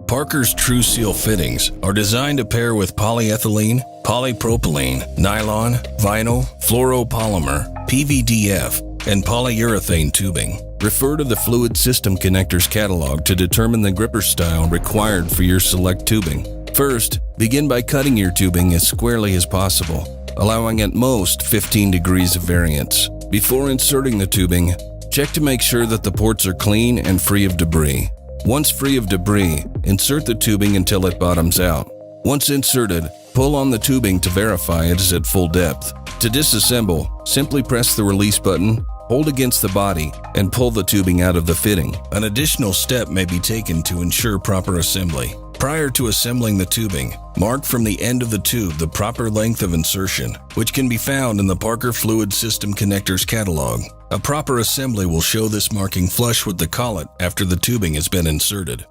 Parker's TrueSeal fittings are designed to pair with polyethylene, polypropylene, nylon, vinyl, fluoropolymer, PVDF, and polyurethane tubing. Refer to the Fluid System Connectors catalog to determine the gripper style required for your select tubing. First, begin by cutting your tubing as squarely as possible, allowing at most 15 degrees of variance. Before inserting the tubing, check to make sure that the ports are clean and free of debris. Once free of debris, insert the tubing until it bottoms out. Once inserted, pull on the tubing to verify it is at full depth. To disassemble, simply press the release button, hold against the body, and pull the tubing out of the fitting. An additional step may be taken to ensure proper assembly. Prior to assembling the tubing, mark from the end of the tube the proper length of insertion, which can be found in the Parker Fluid System Connectors catalog. A proper assembly will show this marking flush with the collet after the tubing has been inserted.